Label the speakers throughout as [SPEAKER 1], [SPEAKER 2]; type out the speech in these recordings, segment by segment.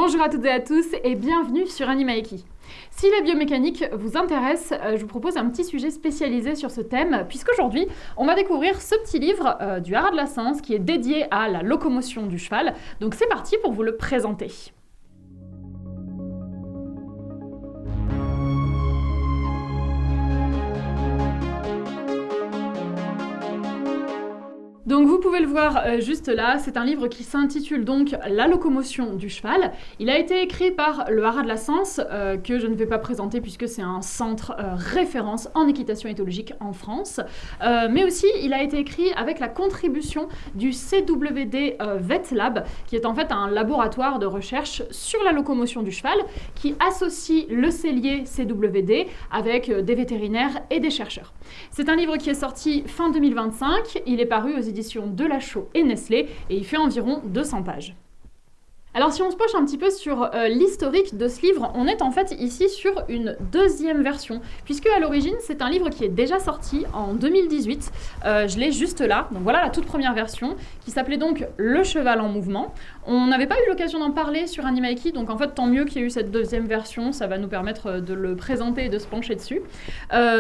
[SPEAKER 1] Bonjour à toutes et à tous et bienvenue sur Animaeki. Si la biomécanique vous intéresse, je vous propose un petit sujet spécialisé sur ce thème, puisqu'aujourd'hui, on va découvrir ce petit livre du Haras de la Sens qui est dédié à la locomotion du cheval. Donc c'est parti pour vous le présenter. Donc vous pouvez le voir juste là, c'est un livre qui s'intitule donc La locomotion du cheval. Il a été écrit par le Haras de la Sens, que je ne vais pas présenter puisque c'est un centre référence en équitation éthologique en France. Mais aussi, il a été écrit avec la contribution du CWD VetLab, qui est en fait un laboratoire de recherche sur la locomotion du cheval, qui associe le cellier CWD avec des vétérinaires et des chercheurs. C'est un livre qui est sorti fin 2025, il est paru aux éditions de Lachaud et Nestlé et il fait environ 200 pages. Alors si on se penche un petit peu sur l'historique de ce livre, on est en fait ici sur une deuxième version, puisque à l'origine c'est un livre qui est déjà sorti en 2018, je l'ai juste là, donc voilà la toute première version, qui s'appelait donc Le cheval en mouvement. On n'avait pas eu l'occasion d'en parler sur Animaeki, donc en fait tant mieux qu'il y ait eu cette deuxième version, ça va nous permettre de le présenter et de se pencher dessus.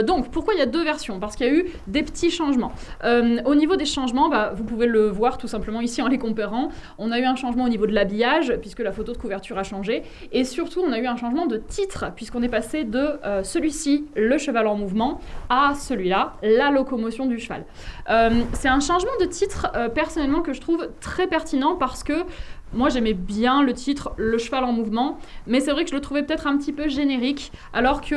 [SPEAKER 1] Donc pourquoi il y a deux versions? Parce qu'il y a eu des petits changements. Au niveau des changements, vous pouvez le voir tout simplement ici en les comparant, on a eu un changement au niveau de l'habillage, puisque la photo de couverture a changé, et surtout on a eu un changement de titre, puisqu'on est passé de celui-ci, Le cheval en mouvement, à celui-là, La locomotion du cheval. C'est un changement de titre, personnellement, que je trouve très pertinent, parce que moi j'aimais bien le titre Le cheval en mouvement, mais c'est vrai que je le trouvais peut-être un petit peu générique, alors que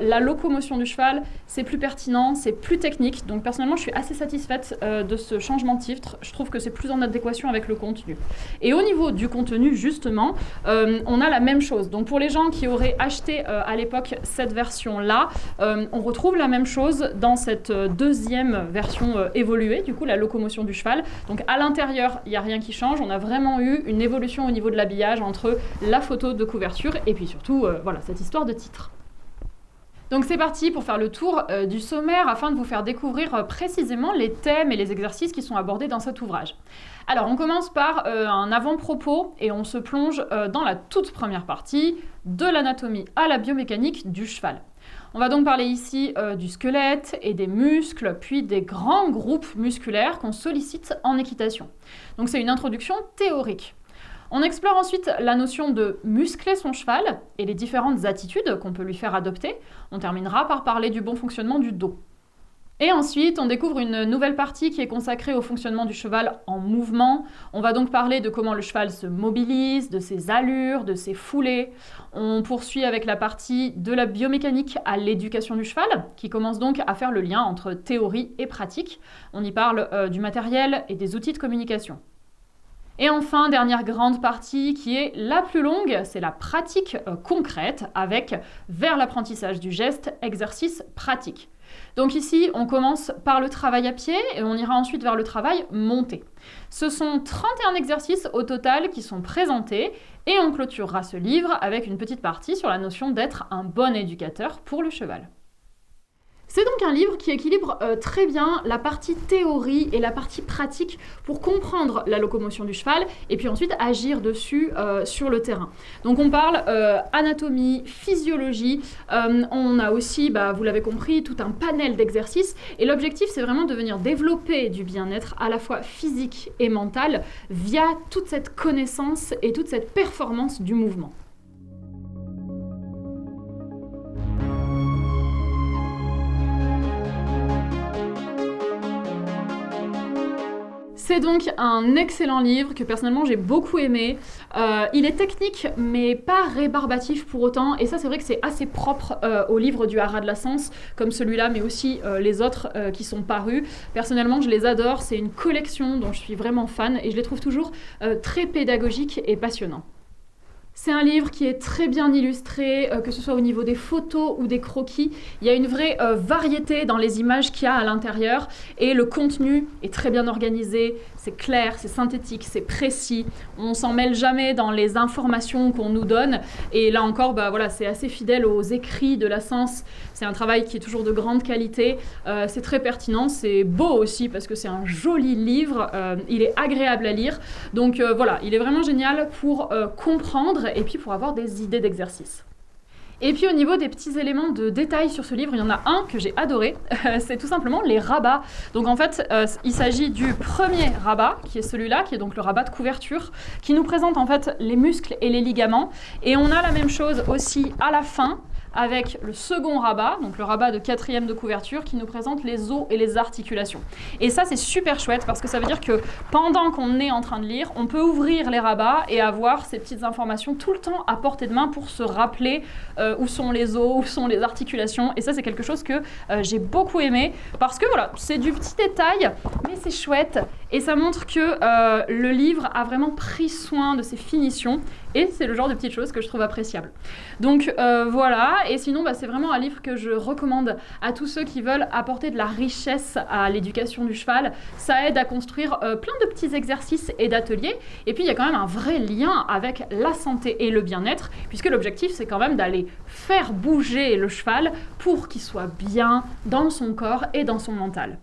[SPEAKER 1] la locomotion du cheval, c'est plus pertinent, c'est plus technique, donc personnellement je suis assez satisfaite de ce changement de titre, je trouve que c'est plus en adéquation avec le contenu. Et au niveau du contenu justement, on a la même chose, donc pour les gens qui auraient acheté à l'époque cette version-là, on retrouve la même chose dans cette deuxième version évoluée, du coup la locomotion du cheval, donc à l'intérieur il n'y a rien qui change, on a vraiment eu une évolution au niveau de l'habillage entre la photo de couverture et puis surtout voilà, cette histoire de titre. Donc c'est parti pour faire le tour du sommaire afin de vous faire découvrir précisément les thèmes et les exercices qui sont abordés dans cet ouvrage. Alors on commence par un avant-propos et on se plonge dans la toute première partie, de l'anatomie à la biomécanique du cheval. On va donc parler ici du squelette et des muscles, puis des grands groupes musculaires qu'on sollicite en équitation. Donc c'est une introduction théorique. On explore ensuite la notion de muscler son cheval et les différentes attitudes qu'on peut lui faire adopter. On terminera par parler du bon fonctionnement du dos. Et ensuite, on découvre une nouvelle partie qui est consacrée au fonctionnement du cheval en mouvement. On va donc parler de comment le cheval se mobilise, de ses allures, de ses foulées. On poursuit avec la partie de la biomécanique à l'éducation du cheval, qui commence donc à faire le lien entre théorie et pratique. On y parle du matériel et des outils de communication. Et enfin, dernière grande partie qui est la plus longue, c'est la pratique concrète avec vers l'apprentissage du geste, exercice pratique. Donc ici, on commence par le travail à pied et on ira ensuite vers le travail monté. Ce sont 31 exercices au total qui sont présentés et on clôturera ce livre avec une petite partie sur la notion d'être un bon éducateur pour le cheval. C'est donc un livre qui équilibre très bien la partie théorie et la partie pratique pour comprendre la locomotion du cheval et puis ensuite agir dessus sur le terrain. Donc on parle anatomie, physiologie, on a aussi, vous l'avez compris, tout un panel d'exercices et l'objectif c'est vraiment de venir développer du bien-être à la fois physique et mental via toute cette connaissance et toute cette performance du mouvement. C'est donc un excellent livre que personnellement j'ai beaucoup aimé. Il est technique mais pas rébarbatif pour autant et ça c'est vrai que c'est assez propre au livre du Haras de la Sens comme celui-là mais aussi les autres qui sont parus. Personnellement je les adore, c'est une collection dont je suis vraiment fan et je les trouve toujours très pédagogiques et passionnants. C'est un livre qui est très bien illustré, que ce soit au niveau des photos ou des croquis. Il y a une vraie variété dans les images qu'il y a à l'intérieur et le contenu est très bien organisé, c'est clair, c'est synthétique, c'est précis. On s'en mêle jamais dans les informations qu'on nous donne et là encore, voilà, c'est assez fidèle aux écrits de la Sens. C'est un travail qui est toujours de grande qualité, c'est très pertinent, c'est beau aussi parce que c'est un joli livre, il est agréable à lire. Donc voilà, il est vraiment génial pour comprendre apprendre et puis pour avoir des idées d'exercice. Et puis au niveau des petits éléments de détail sur ce livre, il y en a un que j'ai adoré, c'est tout simplement les rabats. Donc en fait, il s'agit du premier rabat, qui est celui-là, qui est donc le rabat de couverture, qui nous présente en fait les muscles et les ligaments. Et on a la même chose aussi à la fin, avec le second rabat, donc le rabat de 4e de couverture, qui nous présente les os et les articulations. Et ça, c'est super chouette, parce que ça veut dire que pendant qu'on est en train de lire, on peut ouvrir les rabats et avoir ces petites informations tout le temps à portée de main pour se rappeler où sont les os, où sont les articulations. Et ça, c'est quelque chose que j'ai beaucoup aimé, parce que voilà, c'est du petit détail, mais c'est chouette. Et ça montre que le livre a vraiment pris soin de ses finitions. Et c'est le genre de petites choses que je trouve appréciables. Donc voilà, et sinon c'est vraiment un livre que je recommande à tous ceux qui veulent apporter de la richesse à l'éducation du cheval. Ça aide à construire plein de petits exercices et d'ateliers. Et puis il y a quand même un vrai lien avec la santé et le bien-être, puisque l'objectif c'est quand même d'aller faire bouger le cheval pour qu'il soit bien dans son corps et dans son mental.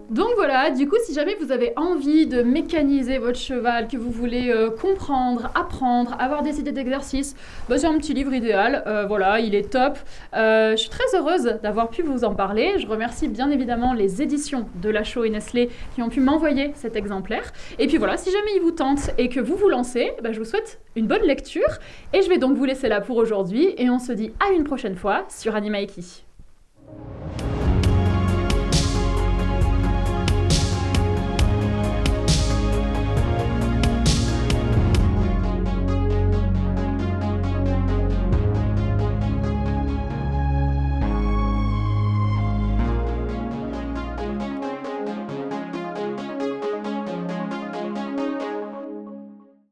[SPEAKER 1] Donc voilà, du coup, si jamais vous avez envie de mécaniser votre cheval, que vous voulez comprendre, apprendre, avoir des idées d'exercice, c'est un petit livre idéal. Voilà, il est top. Je suis très heureuse d'avoir pu vous en parler. Je remercie bien évidemment les éditions de Lachaud et Nestlé qui ont pu m'envoyer cet exemplaire. Et puis voilà, si jamais il vous tente et que vous vous lancez, je vous souhaite une bonne lecture. Et je vais donc vous laisser là pour aujourd'hui. Et on se dit à une prochaine fois sur Animaiki.